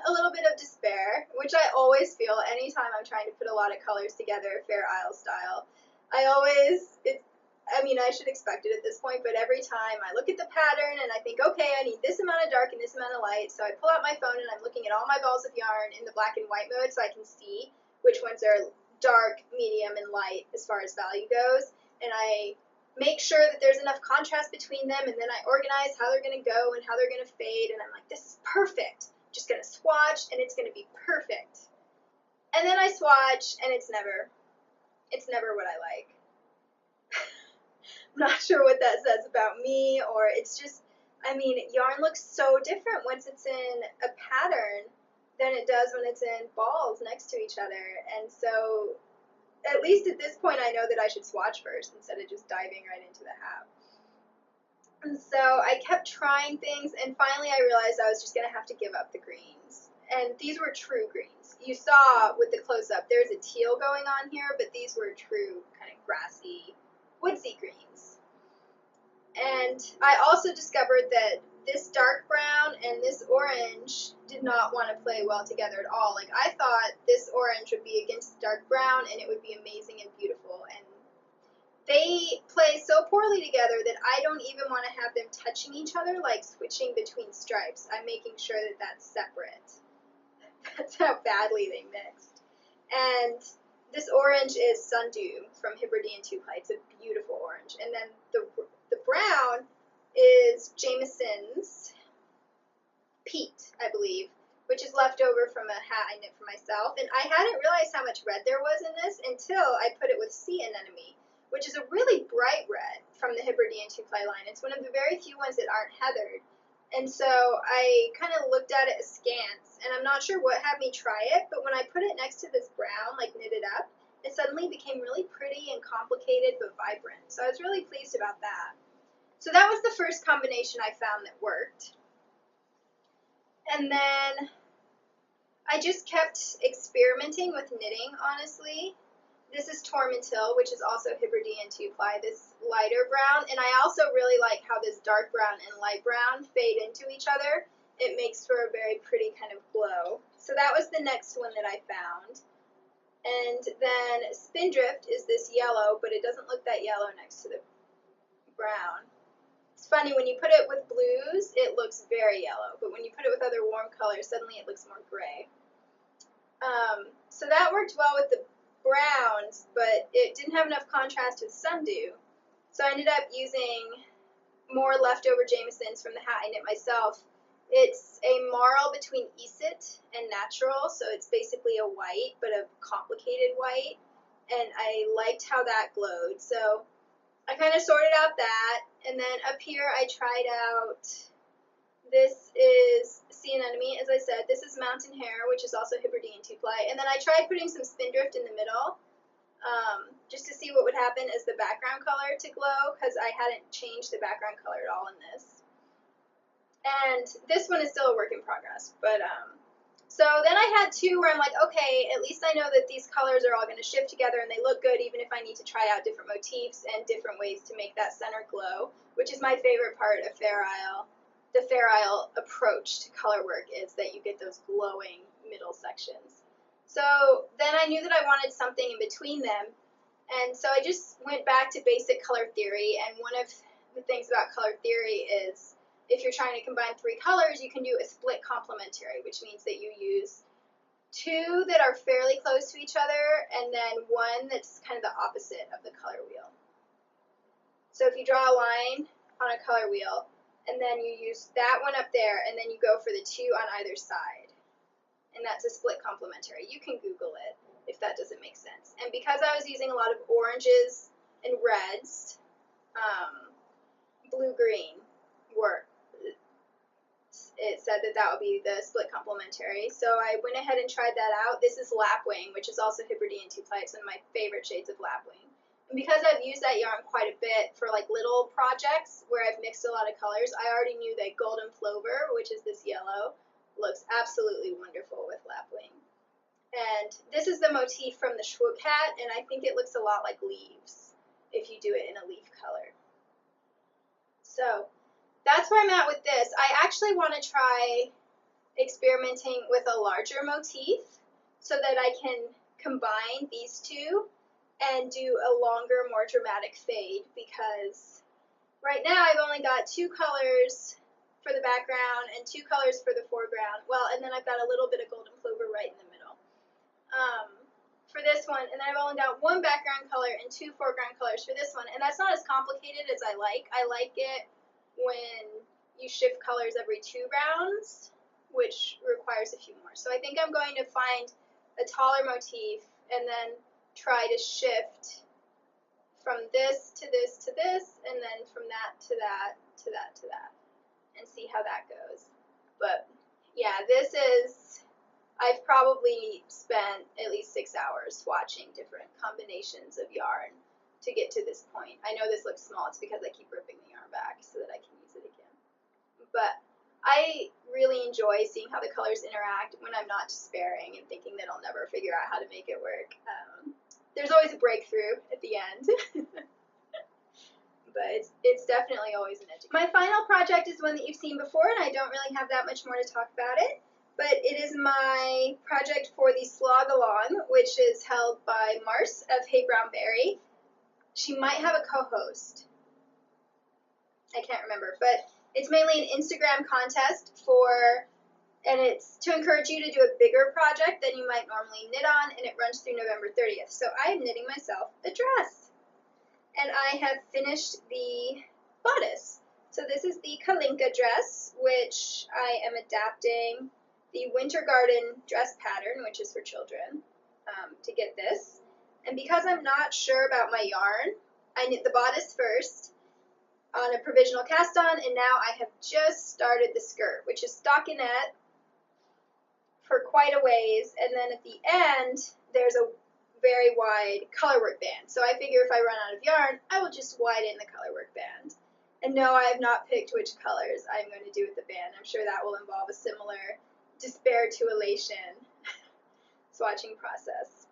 a little bit of despair, which I always feel anytime I'm trying to put a lot of colors together, Fair Isle style. I should expect it at this point, but every time I look at the pattern and I think, okay, I need this amount of dark and this amount of light, so I pull out my phone and I'm looking at all my balls of yarn in the black and white mode so I can see which ones are dark, medium, and light as far as value goes, and I make sure that there's enough contrast between them, and then I organize how they're going to go and how they're going to fade, and I'm like, this is perfect. I'm just going to swatch, and it's going to be perfect. And then I swatch, and it's never what I like. I'm not sure what that says about me, or it's just, yarn looks so different once it's in a pattern than it does when it's in balls next to each other, and so at least at this point, I know that I should swatch first instead of just diving right into the hat. And so I kept trying things, and finally I realized I was just going to have to give up the greens. And these were true greens. You saw with the close-up, there's a teal going on here, but these were true kind of grassy, woodsy greens. And I also discovered that this dark brown and this orange did not want to play well together at all. Like, I thought this orange would be against the dark brown and it would be amazing and beautiful. And they play so poorly together that I don't even want to have them touching each other, like switching between stripes. I'm making sure that that's separate. That's how badly they mixed. And this orange is Sundew from Hebridean 2-ply. It's a beautiful orange. And then the brown is Jameson's Peat, I believe, which is left over from a hat I knit for myself. And I hadn't realized how much red there was in this until I put it with Sea Anemone, which is a really bright red from the Hebridean 2-ply line. It's one of the very few ones that aren't heathered. And so I kind of looked at it askance, and I'm not sure what had me try it, but when I put it next to this brown, like knitted up, it suddenly became really pretty and complicated but vibrant. So I was really pleased about that. So that was the first combination I found that worked. And then I just kept experimenting with knitting, honestly. This is Tormentil, which is also Hebridean 2-ply, this lighter brown. And I also really like how this dark brown and light brown fade into each other. It makes for a very pretty kind of glow. So that was the next one that I found. And then Spindrift is this yellow, but it doesn't look that yellow next to the brown. It's funny, when you put it with blues, it looks very yellow, but when you put it with other warm colors, suddenly it looks more gray. So that worked well with the browns, but it didn't have enough contrast with Sundew. So I ended up using more leftover Jamesons from the hat I knit myself. It's a marl between Eset and Natural, so it's basically a white, but a complicated white, and I liked how that glowed. So I kind of sorted out that, and then up here I tried out, this is Sea Anemone, as I said. This is Mountain Hare, which is also Hebridean 2-ply, and then I tried putting some Spindrift in the middle, just to see what would happen as the background color to glow, because I hadn't changed the background color at all in this. And this one is still a work in progress, but so then I had two where I'm like, okay, at least I know that these colors are all going to shift together and they look good, even if I need to try out different motifs and different ways to make that center glow, which is my favorite part of Fair Isle. The Fair Isle approach to color work is that you get those glowing middle sections. So then I knew that I wanted something in between them, and so I just went back to basic color theory, and one of the things about color theory is if you're trying to combine 3 colors, you can do a split complementary, which means that you use 2 that are fairly close to each other and then 1 that's kind of the opposite of the color wheel. So if you draw a line on a color wheel, and then you use that one up there, and then you go for the 2 on either side, and that's a split complementary. You can Google it if that doesn't make sense. And because I was using a lot of oranges and reds, blue-green were, it said that that would be the split complementary. So I went ahead and tried that out. This is Lapwing, which is also Hebridean 2-ply. It's one of my favorite shades of Lapwing. And because I've used that yarn quite a bit for like little projects where I've mixed a lot of colors, I already knew that Golden Plover, which is this yellow, looks absolutely wonderful with Lapwing. And this is the motif from the Schwoop hat, and I think it looks a lot like leaves if you do it in a leaf color. So that's where I'm at with this. I actually want to try experimenting with a larger motif so that I can combine these two and do a longer, more dramatic fade, because right now I've only got 2 colors for the background and 2 colors for the foreground. Well, and then I've got a little bit of Golden Plover right in the middle for this one, and then I've only got 1 background color and 2 foreground colors for this one, and that's not as complicated as I like. I like it when you shift colors every 2 rounds, which requires a few more. So I think I'm going to find a taller motif and then try to shift from this to this to this, and then from that to that to that to that, and see how that goes. But yeah, this is, I've probably spent at least 6 hours swatching different combinations of yarn to get to this point. I know this looks small, it's because I keep ripping the yarn back so that I can use it again. But I really enjoy seeing how the colors interact when I'm not despairing and thinking that I'll never figure out how to make it work. There's always a breakthrough at the end. But it's definitely always an education. My final project is one that you've seen before, and I don't really have that much more to talk about it. But it is my project for the Slog Along, which is held by Mars of Hey Brown Berry. She might have a co-host. I can't remember, but it's mainly an Instagram contest and it's to encourage you to do a bigger project than you might normally knit on, and it runs through November 30th. So I am knitting myself a dress, and I have finished the bodice. So this is the Kalinka Dress, which I am adapting the Winter Garden dress pattern, which is for children, to get this. And because I'm not sure about my yarn, I knit the bodice first on a provisional cast on, and now I have just started the skirt, which is stockinette for quite a ways, and then at the end there's a very wide colorwork band. So I figure if I run out of yarn, I will just widen the colorwork band. And no, I have not picked which colors I'm going to do with the band. I'm sure that will involve a similar despair to elation swatching process.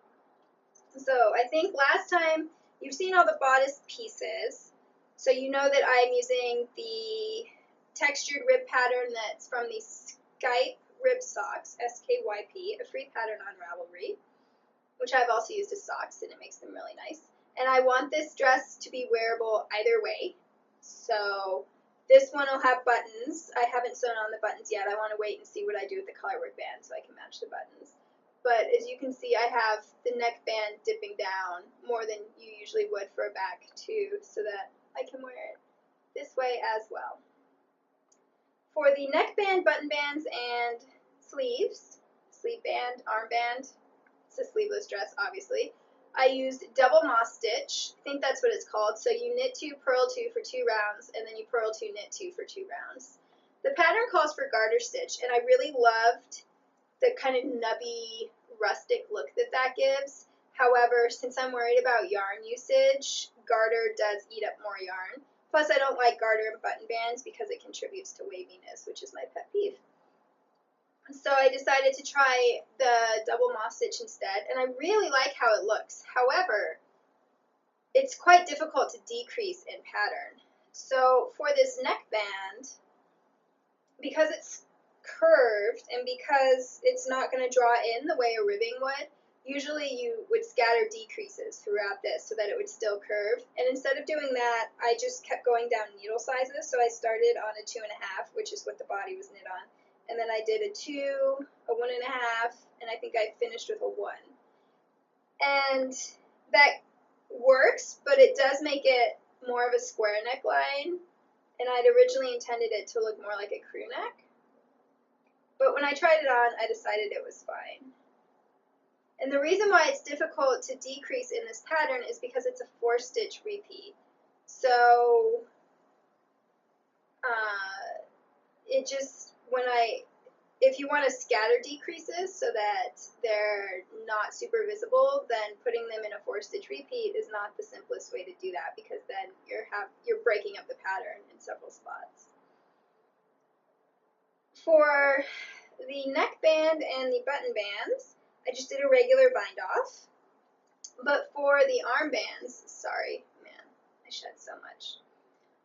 So I think last time you've seen all the bodice pieces, so you know that I'm using the textured rib pattern that's from the Skype Rib Socks, SKYP, a free pattern on Ravelry, which I've also used as socks, and it makes them really nice. And I want this dress to be wearable either way. So this one will have buttons. I haven't sewn on the buttons yet. I want to wait and see what I do with the colorwork band so I can match the buttons. But as you can see, I have the neckband dipping down more than you usually would for a back too, so that I can wear it this way as well. For the neckband, button bands, and sleeves, sleeve band, armband, it's a sleeveless dress obviously, I used double moss stitch. I think that's what it's called. So you knit 2, purl 2 for 2 rounds, and then you purl 2, knit 2 for 2 rounds. The pattern calls for garter stitch, and I really loved the kind of nubby, rustic look that that gives. However, since I'm worried about yarn usage, garter does eat up more yarn. Plus, I don't like garter and button bands because it contributes to waviness, which is my pet peeve. So I decided to try the double moss stitch instead, and I really like how it looks. However, it's quite difficult to decrease in pattern. So for this neckband, because it's curved and because it's not going to draw in the way a ribbing would, usually you would scatter decreases throughout this so that it would still curve. And instead of doing that, I just kept going down needle sizes. So I started on a 2.5, which is what the body was knit on. And then I did a 2, a 1.5, and I think I finished with a 1. And that works, but it does make it more of a square neckline. And I'd originally intended it to look more like a crew neck. But when I tried it on, I decided it was fine. And the reason why it's difficult to decrease in this pattern is because it's a 4-stitch repeat. So it just, if you want to scatter decreases so that they're not super visible, then putting them in a 4-stitch repeat is not the simplest way to do that, because then you're breaking up the pattern in several spots. For the neckband and the button bands, I just did a regular bind off. But for the armbands, sorry, man, I shed so much.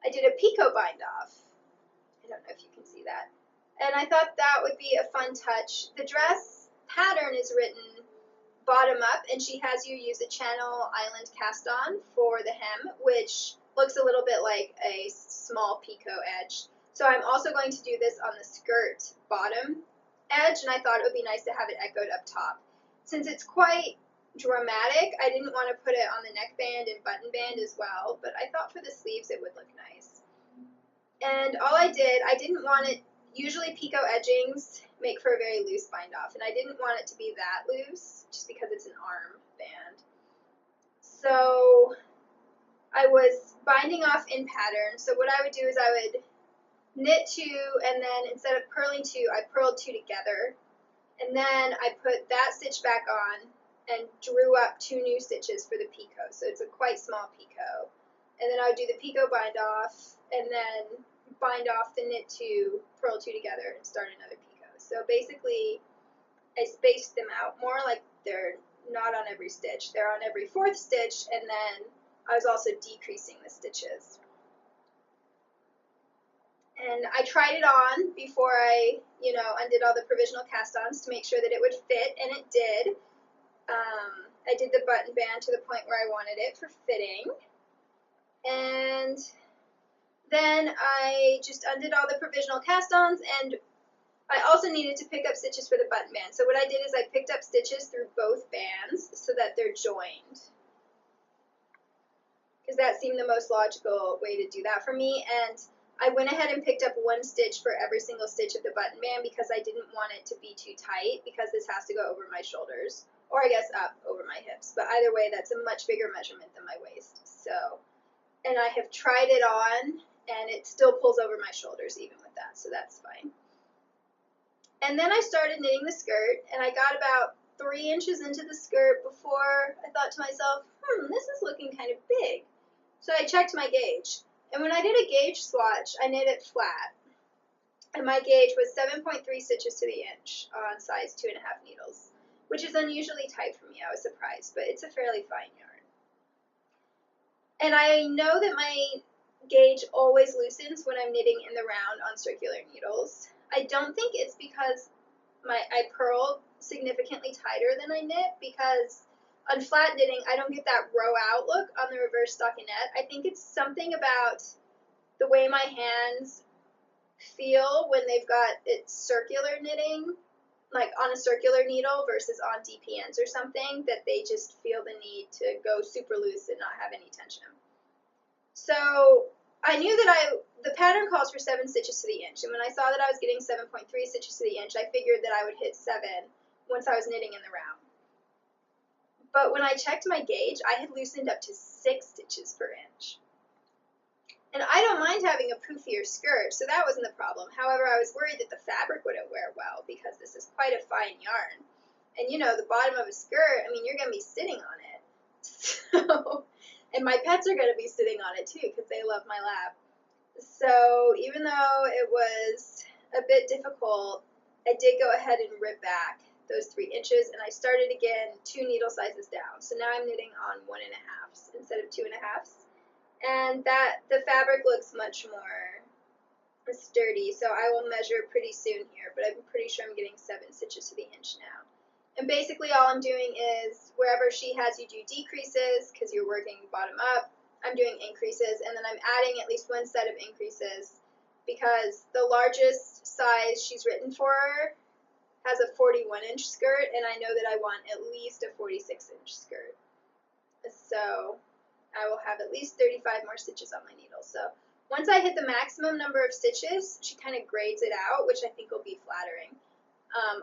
I did a picot bind off. I don't know if you can see that. And I thought that would be a fun touch. The dress pattern is written bottom up, and she has you use a Channel Island cast on for the hem, which looks a little bit like a small picot edge. So I'm also going to do this on the skirt bottom edge, and I thought it would be nice to have it echoed up top. Since it's quite dramatic, I didn't want to put it on the neckband and button band as well, but I thought for the sleeves it would look nice. And all I didn't want it, usually picot edgings make for a very loose bind off, and I didn't want it to be that loose just because it's an arm band. So I was binding off in pattern. So what I would do is I would knit 2, and then instead of purling 2, I purled 2 together, and then I put that stitch back on and drew up 2 new stitches for the picot. So it's a quite small picot. And then I would do the picot bind off, and then bind off the knit 2, purl 2 together, and start another picot. So basically, I spaced them out more, like they're not on every stitch. They're on every 4th stitch, and then I was also decreasing the stitches. And I tried it on before I, undid all the provisional cast-ons to make sure that it would fit, and it did. I did the button band to the point where I wanted it for fitting. And then I just undid all the provisional cast-ons, and I also needed to pick up stitches for the button band. So what I did is I picked up stitches through both bands so that they're joined, because that seemed the most logical way to do that for me. And I went ahead and picked up 1 stitch for every single stitch of the button band because I didn't want it to be too tight, because this has to go over my shoulders, or I guess up over my hips. But either way, that's a much bigger measurement than my waist. So, and I have tried it on, and it still pulls over my shoulders even with that, so that's fine. And then I started knitting the skirt, and I got about 3 inches into the skirt before I thought to myself, this is looking kind of big. So I checked my gauge. And when I did a gauge swatch, I knit it flat. And my gauge was 7.3 stitches to the inch on size 2.5 needles, which is unusually tight for me. I was surprised, but it's a fairly fine yarn. And I know that my gauge always loosens when I'm knitting in the round on circular needles. I don't think it's because I purl significantly tighter than I knit, because on flat knitting, I don't get that row out look on the reverse stockinette. I think it's something about the way my hands feel when they've got it circular knitting, like on a circular needle versus on DPNs or something, that they just feel the need to go super loose and not have any tension. So I knew that the pattern calls for 7 stitches to the inch, and when I saw that I was getting 7.3 stitches to the inch, I figured that I would hit 7 once I was knitting in the round. But when I checked my gauge, I had loosened up to 6 stitches per inch. And I don't mind having a poofier skirt, so that wasn't the problem. However, I was worried that the fabric wouldn't wear well, because this is quite a fine yarn. And you know, the bottom of a skirt, I mean, you're going to be sitting on it. So, and my pets are going to be sitting on it too, because they love my lap. So even though it was a bit difficult, I did go ahead and rip back those 3 inches, and I started again 2 needle sizes down. So now I'm knitting on 1.5s instead of 2.5s. And that the fabric looks much more sturdy, so I will measure pretty soon here, but I'm pretty sure I'm getting 7 stitches to the inch now. And basically all I'm doing is, wherever she has you do decreases, because you're working bottom up, I'm doing increases, and then I'm adding at least 1 set of increases, because the largest size she's written for has a 41-inch skirt, and I know that I want at least a 46-inch skirt. So I will have at least 35 more stitches on my needle. So once I hit the maximum number of stitches, she kind of grades it out, which I think will be flattering.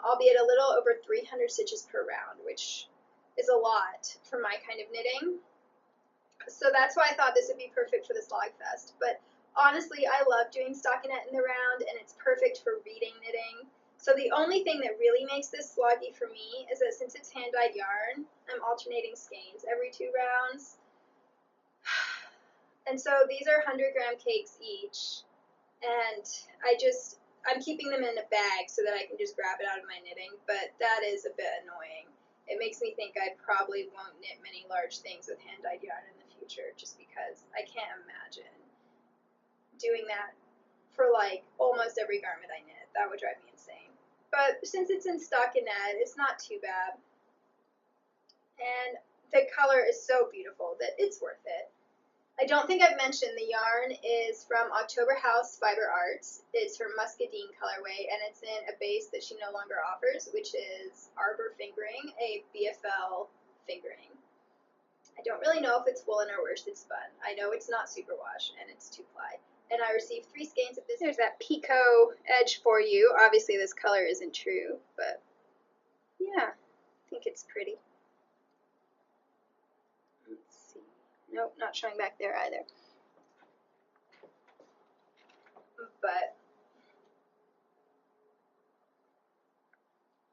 I'll be at a little over 300 stitches per round, which is a lot for my kind of knitting. So that's why I thought this would be perfect for the Slogfest. But honestly, I love doing stockinette in the round, and it's perfect for reading knitting. So the only thing that really makes this sloggy for me is that since it's hand-dyed yarn, I'm alternating skeins every 2 rounds. And so these are 100-gram cakes each, and I'm keeping them in a bag so that I can just grab it out of my knitting, but that is a bit annoying. It makes me think I probably won't knit many large things with hand-dyed yarn in the future, just because I can't imagine doing that for like almost every garment I knit. That would drive me insane. But since it's in stockinette, it's not too bad. And the color is so beautiful that it's worth it. I don't think I've mentioned the yarn is from October House Fiber Arts. It's her Muscadine colorway, and it's in a base that she no longer offers, which is Arbor Fingering, a BFL fingering. I don't really know if it's woolen or worsted spun. I know it's not superwash, and it's 2-ply. And I received 3 skeins of this. There's that picot edge for you. Obviously this color isn't true, but yeah, I think it's pretty. Nope, not showing back there either. But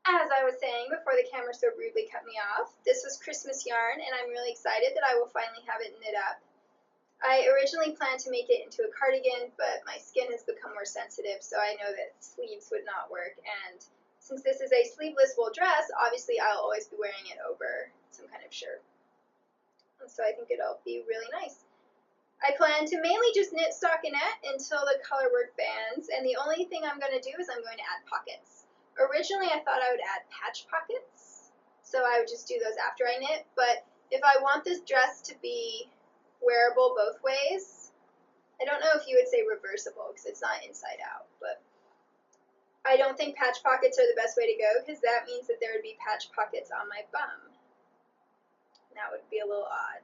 as I was saying before the camera so rudely cut me off, this was Christmas yarn, and I'm really excited that I will finally have it knit up. I originally planned to make it into a cardigan, but my skin has become more sensitive, so I know that sleeves would not work. And since this is a sleeveless wool dress, obviously I'll always be wearing it over some kind of shirt. And so I think it'll be really nice. I plan to mainly just knit stockinette until the colorwork bands, and the only thing I'm going to do is I'm going to add pockets. Originally I thought I would add patch pockets, so I would just do those after I knit, but if I want this dress to be wearable both ways, I don't know if you would say reversible because it's not inside out, but I don't think patch pockets are the best way to go, because that means that there would be patch pockets on my bum. That would be a little odd.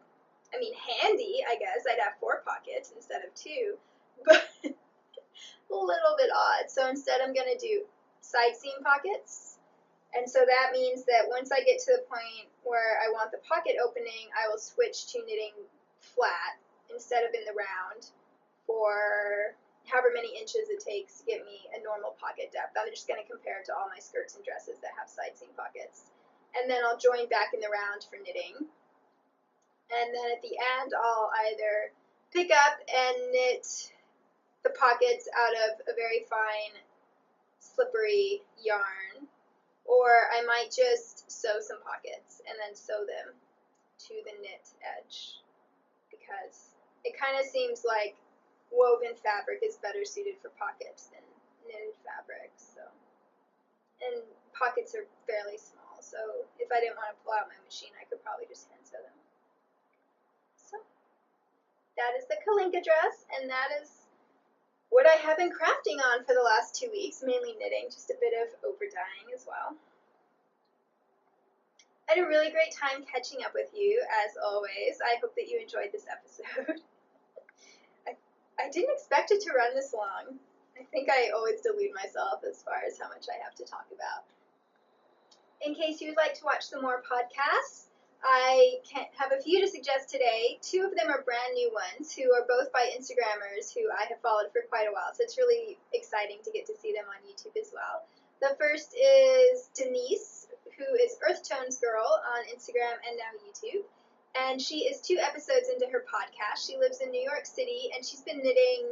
I mean, handy, I guess. I'd have 4 pockets instead of 2, but a little bit odd. So instead I'm going to do side seam pockets, and so that means that once I get to the point where I want the pocket opening, I will switch to knitting flat instead of in the round for however many inches it takes to get me a normal pocket depth. I'm just going to compare it to all my skirts and dresses that have side seam pockets. And then I'll join back in the round for knitting. And then at the end, I'll either pick up and knit the pockets out of a very fine, slippery yarn, or I might just sew some pockets and then sew them to the knit edge, because it kind of seems like woven fabric is better suited for pockets than knitted fabric. So, and pockets are fairly small, so if I didn't want to pull out my machine, I could probably just hand sew them. So that is the Kalinka dress, and that is what I have been crafting on for the last 2 weeks, mainly knitting, just a bit of overdying as well. I had a really great time catching up with you, as always. I hope that you enjoyed this episode. I didn't expect it to run this long. I think I always delude myself as far as how much I have to talk about. In case you would like to watch some more podcasts, I have a few to suggest today. 2 of them are brand new ones, who are both by Instagrammers who I have followed for quite a while, so it's really exciting to get to see them on YouTube as well. The first is Denise, who is Earthtonesgirl on Instagram and now YouTube, and she is 2 episodes into her podcast. She lives in New York City, and she's been knitting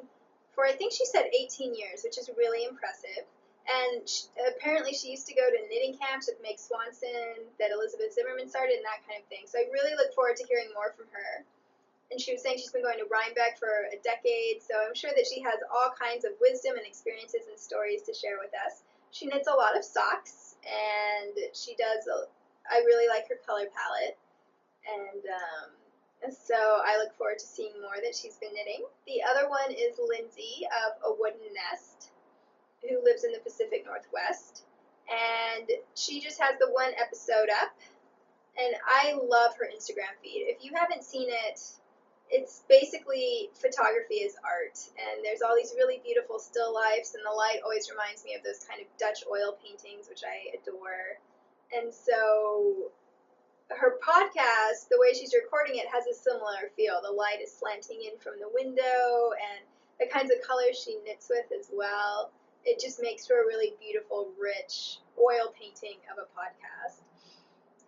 for, I think she said 18 years, which is really impressive. And apparently she used to go to knitting camps with Meg Swanson that Elizabeth Zimmerman started and that kind of thing. So I really look forward to hearing more from her. And she was saying she's been going to Rhinebeck for a decade, so I'm sure that she has all kinds of wisdom and experiences and stories to share with us. She knits a lot of socks, and she does, I really like her color palette. And so I look forward to seeing more that she's been knitting. The other one is Lindsay of A Wooden Nest, who lives in the Pacific Northwest, and she just has the 1 episode up, and I love her Instagram feed. If you haven't seen it, it's basically photography is art, and there's all these really beautiful still lifes, and the light always reminds me of those kind of Dutch oil paintings, which I adore. And so her podcast, the way she's recording it, has a similar feel. The light is slanting in from the window, and the kinds of colors she knits with as well. It just makes for a really beautiful, rich oil painting of a podcast.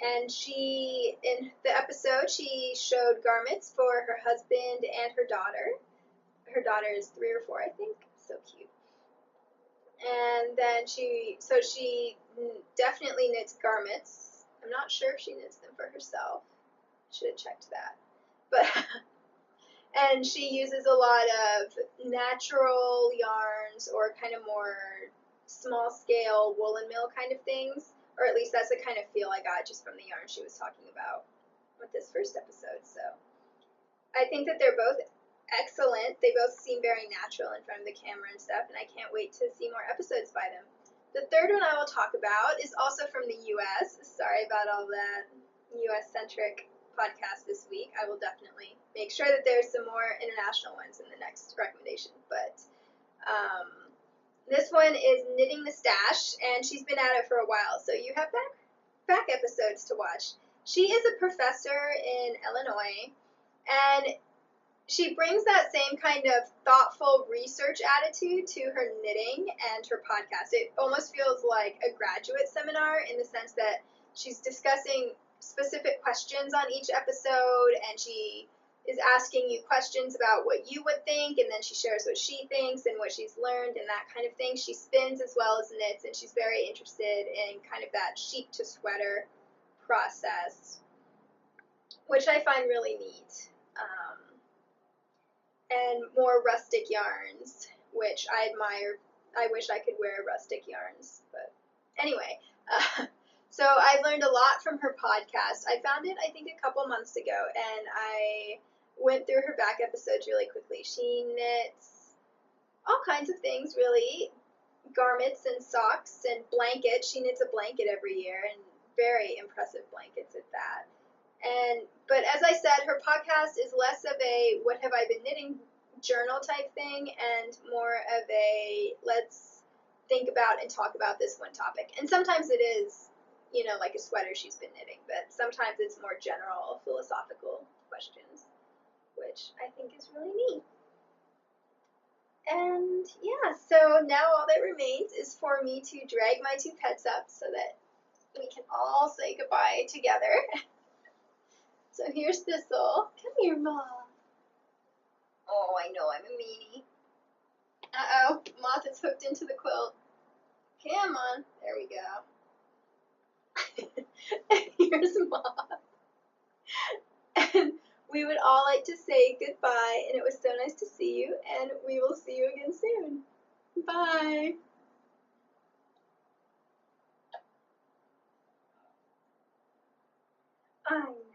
And she, in the episode, she showed garments for her husband and her daughter. Her daughter is 3 or 4, I think. So cute. And then she definitely knits garments. I'm not sure if she knits them for herself. Should have checked that. But and she uses a lot of natural yarns or kind of more small-scale woolen mill kind of things, or at least that's the kind of feel I got just from the yarn she was talking about with this first episode. So I think that they're both excellent. They both seem very natural in front of the camera and stuff, and I can't wait to see more episodes by them. The third one I will talk about is also from the U.S. Sorry about all that U.S.-centric podcast this week. I will definitely make sure that there's some more international ones in the next recommendation. But this one is Knitting the Stash, and she's been at it for a while, so you have back episodes to watch. She is a professor in Illinois, and she brings that same kind of thoughtful research attitude to her knitting and her podcast. It almost feels like a graduate seminar in the sense that she's discussing specific questions on each episode, and she is asking you questions about what you would think, and then she shares what she thinks and what she's learned and that kind of thing. She spins as well as knits, and she's very interested in kind of that sheep to sweater process, which I find really neat. And more rustic yarns, which I admire. I wish I could wear rustic yarns, but anyway. So I learned a lot from her podcast. I found it, I think, a couple months ago, and I went through her back episodes really quickly. She knits all kinds of things, really. Garments and socks and blankets. She knits a blanket every year, and very impressive blankets at that. But as I said, her podcast is less of a what have I been knitting journal type thing, and more of a let's think about and talk about this one topic. And sometimes it is, like a sweater she's been knitting, but sometimes it's more general philosophical questions, which I think is really neat. And yeah, so now all that remains is for me to drag my 2 pets up so that we can all say goodbye together. So here's Thistle. Come here, Mom. Oh, I know, I'm a meanie. Uh-oh, moth is hooked into the quilt. Come on, there we go. Here's moth. And we would all like to say goodbye, and it was so nice to see you, and we will see you again soon. Bye. I know.